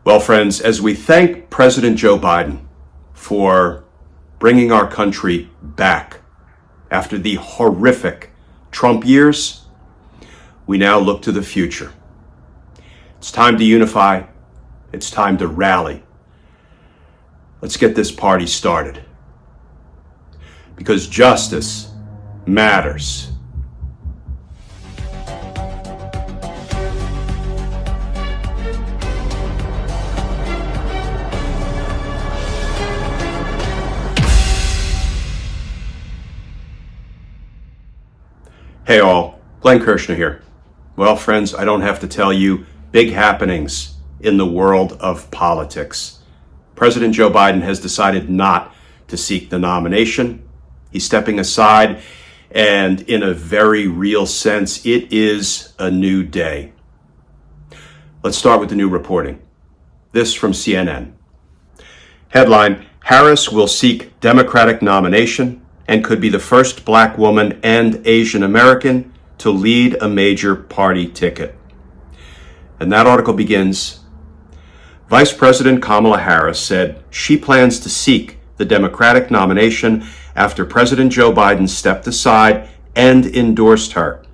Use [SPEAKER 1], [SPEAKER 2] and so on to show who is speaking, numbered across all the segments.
[SPEAKER 1] Well, friends, as we thank President Joe Biden for bringing our country back after the horrific Trump years, we now look to the future. It's time to unify. It's time to rally. Let's get this party started. Because justice matters. Hey all, Glenn Kirshner here. Well, friends, I don't have to tell you, big happenings in the world of politics. President Joe Biden has decided not to seek the nomination. He's stepping aside, and in a very real sense, it is a new day. Let's start with the new reporting. This from CNN. Headline, Harris will seek Democratic nomination and could be the first Black woman and Asian American to lead a major party ticket. And that article begins, Vice President Kamala Harris said she plans to seek the Democratic nomination after President Joe Biden stepped aside and endorsed her,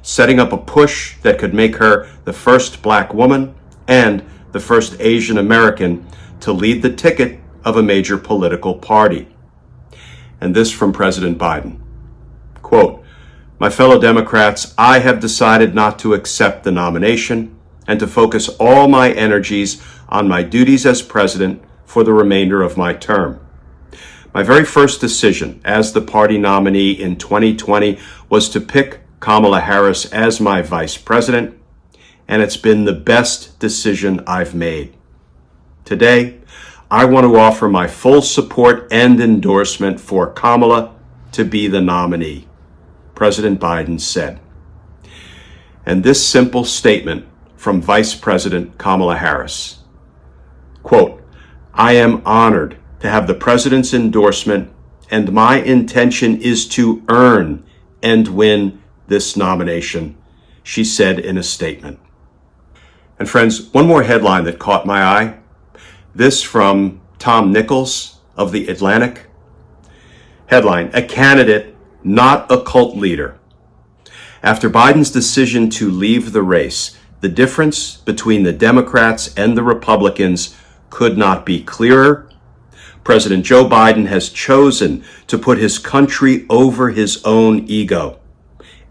[SPEAKER 1] setting up a push that could make her the first Black woman and the first Asian American to lead the ticket of a major political party. And this from President Biden. Quote, my fellow Democrats, I have decided not to accept the nomination and to focus all my energies on my duties as president for the remainder of my term. My very first decision as the party nominee in 2020 was to pick Kamala Harris as my vice president, and it's been the best decision I've made. Today, I want to offer my full support and endorsement for Kamala to be the nominee, President Biden said. And this simple statement from Vice President Kamala Harris, quote, I am honored to have the president's endorsement, and my intention is to earn and win this nomination, she said in a statement. And friends, one more headline that caught my eye. This from Tom Nichols of The Atlantic. Headline, a candidate, not a cult leader. After Biden's decision to leave the race, the difference between the Democrats and the Republicans could not be clearer. President Joe Biden has chosen to put his country over his own ego.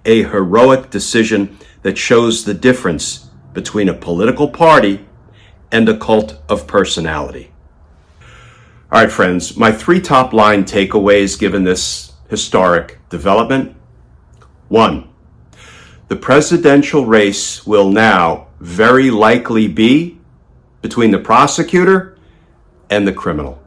[SPEAKER 1] A heroic decision that shows the difference between a political party and a cult of personality. All right, friends, my three top line takeaways given this historic development. 1, the presidential race will now very likely be between the prosecutor and the criminal,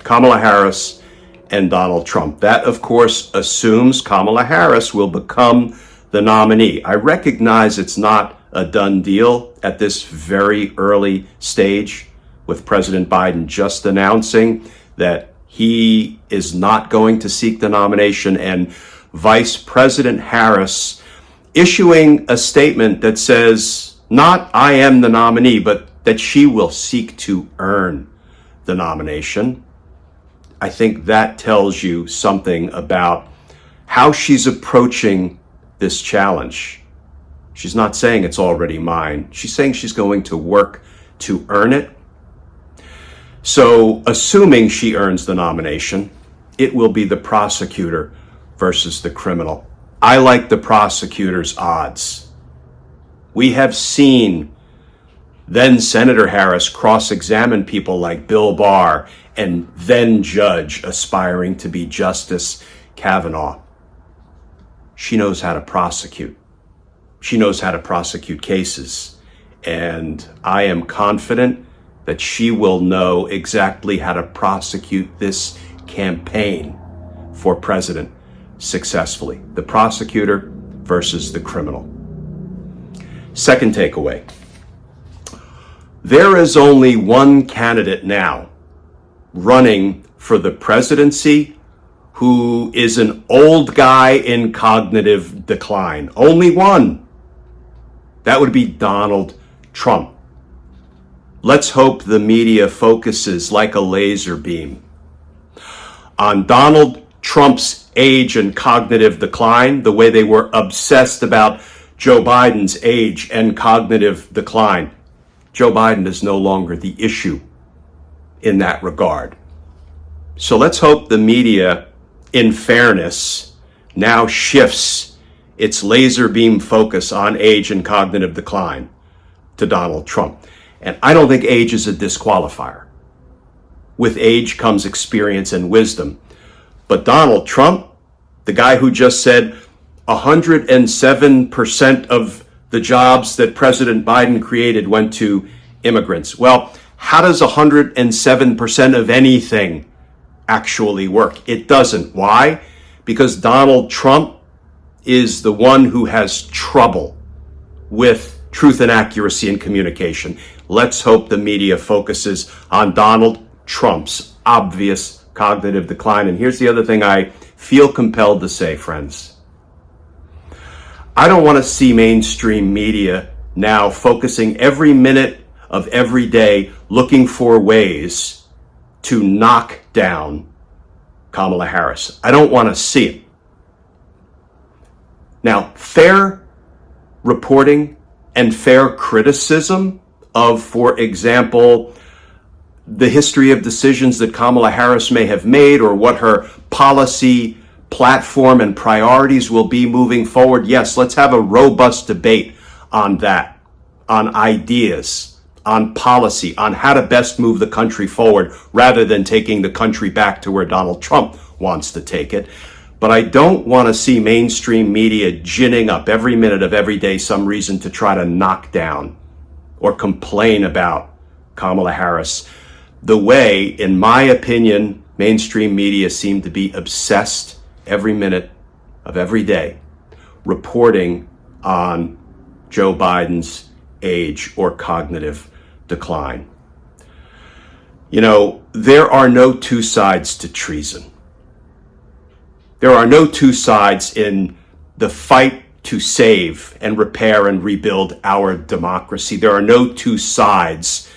[SPEAKER 1] Kamala Harris and Donald Trump. That, of course, assumes Kamala Harris will become the nominee. I recognize it's not a done deal at this very early stage, with President Biden just announcing that he is not going to seek the nomination, and Vice President Harris issuing a statement that says, not I am the nominee, but that she will seek to earn the nomination. I think that tells you something about how she's approaching this challenge. She's not saying it's already mine. She's saying she's going to work to earn it. So, assuming she earns the nomination, it will be the prosecutor versus the criminal. I like the prosecutor's odds. We have seen then Senator Harris cross-examine people like Bill Barr and then judge aspiring to be Justice Kavanaugh. She knows how to prosecute. She knows how to prosecute cases. And I am confident that she will know exactly how to prosecute this campaign for president successfully. The prosecutor versus the criminal. Second takeaway. There is only one candidate now running for the presidency who is an old guy in cognitive decline. Only one. That would be Donald Trump. let's hope the media focuses like a laser beam on Donald Trump's age and cognitive decline, the way they were obsessed about Joe Biden's age and cognitive decline. Joe Biden is no longer the issue in that regard. So let's hope the media, in fairness, now shifts its laser beam focus on age and cognitive decline to Donald Trump. And I don't think age is a disqualifier. With age comes experience and wisdom. But Donald Trump, the guy who just said 107% of the jobs that President Biden created went to immigrants. Well, how does 107% of anything actually work? It doesn't. Why? Because Donald Trump is the one who has trouble with truth and accuracy in communication. Let's hope the media focuses on Donald Trump's obvious cognitive decline. And here's the other thing I feel compelled to say, friends. I don't want to see mainstream media now focusing every minute of every day looking for ways to knock down Kamala Harris. I don't want to see it. Now, fair reporting and fair criticism of, for example, the history of decisions that Kamala Harris may have made or what her policy platform and priorities will be moving forward. Yes, let's have a robust debate on that, on ideas, on policy, on how to best move the country forward rather than taking the country back to where Donald Trump wants to take it. But I don't want to see mainstream media ginning up every minute of every day some reason to try to knock down or complain about Kamala Harris. The way, in my opinion, mainstream media seem to be obsessed every minute of every day reporting on Joe Biden's age or cognitive decline. You know, there are no two sides to treason. There are no two sides in the fight to save and repair and rebuild our democracy. There are no two sides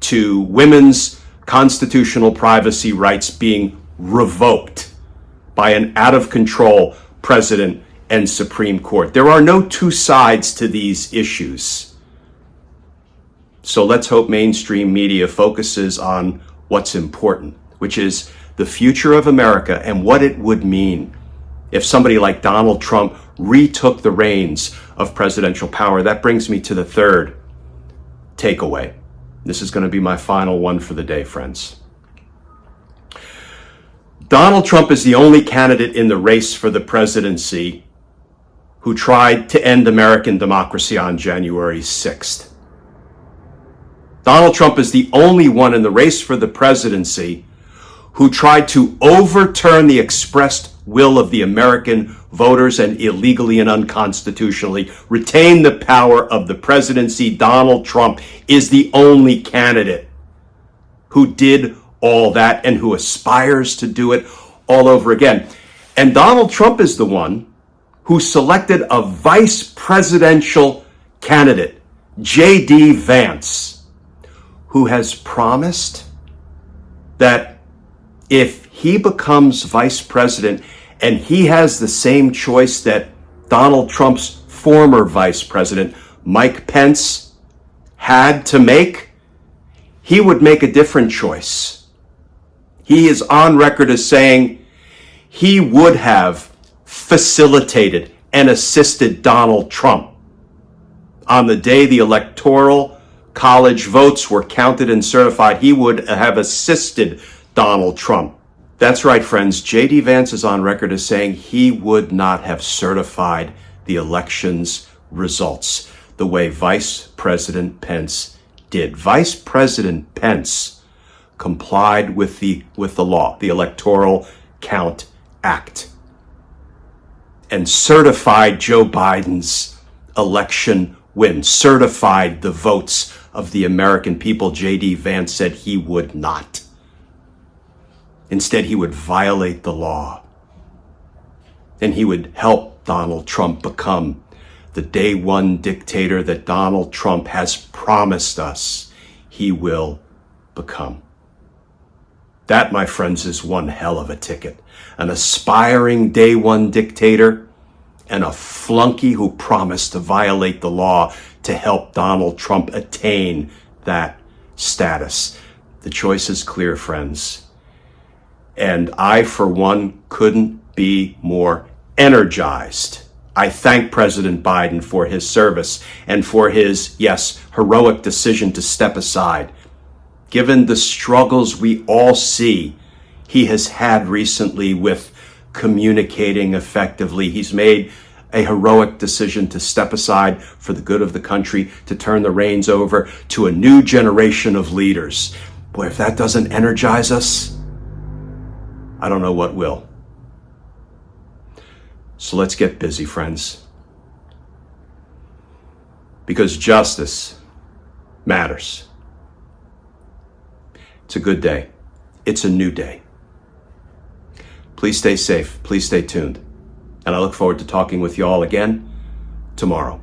[SPEAKER 1] to women's constitutional privacy rights being revoked by an out-of-control president and Supreme Court. There are no two sides to these issues. So let's hope mainstream media focuses on what's important, which is the future of America and what it would mean if somebody like Donald Trump retook the reins of presidential power. That brings me to the third takeaway. This is going to be my final one for the day, friends. Donald Trump is the only candidate in the race for the presidency who tried to end American democracy on January 6th. Donald Trump is the only one in the race for the presidency who tried to overturn the expressed will of the American voters and illegally and unconstitutionally retain the power of the presidency. Donald Trump is the only candidate who did all that and who aspires to do it all over again. And Donald Trump is the one who selected a vice presidential candidate, J.D. Vance, who has promised that if he becomes vice president and he has the same choice that Donald Trump's former vice president, Mike Pence, had to make, he would make a different choice. He is on record as saying he would have facilitated and assisted Donald Trump on the day the Electoral College votes were counted and certified. He would have assisted Donald Trump. That's right, friends. J.D. Vance is on record as saying he would not have certified the election's results the way Vice President Pence did. Vice President Pence complied with the law, the Electoral Count Act, and certified Joe Biden's election win, certified the votes of the American people. J.D. Vance said he would not. Instead, he would violate the law, and he would help Donald Trump become the day one dictator that Donald Trump has promised us he will become. That, my friends, is one hell of a ticket. An aspiring day one dictator and a flunky who promised to violate the law to help Donald Trump attain that status. The choice is clear, friends. And I, for one, couldn't be more energized. I thank President Biden for his service and for his, yes, heroic decision to step aside. Given the struggles we all see he has had recently with communicating effectively, he's made a heroic decision to step aside for the good of the country, to turn the reins over to a new generation of leaders. Boy, if that doesn't energize us, I don't know what will. So let's get busy, friends. Because justice matters. It's a good day. It's a new day. Please stay safe. Please stay tuned. And I look forward to talking with you all again tomorrow.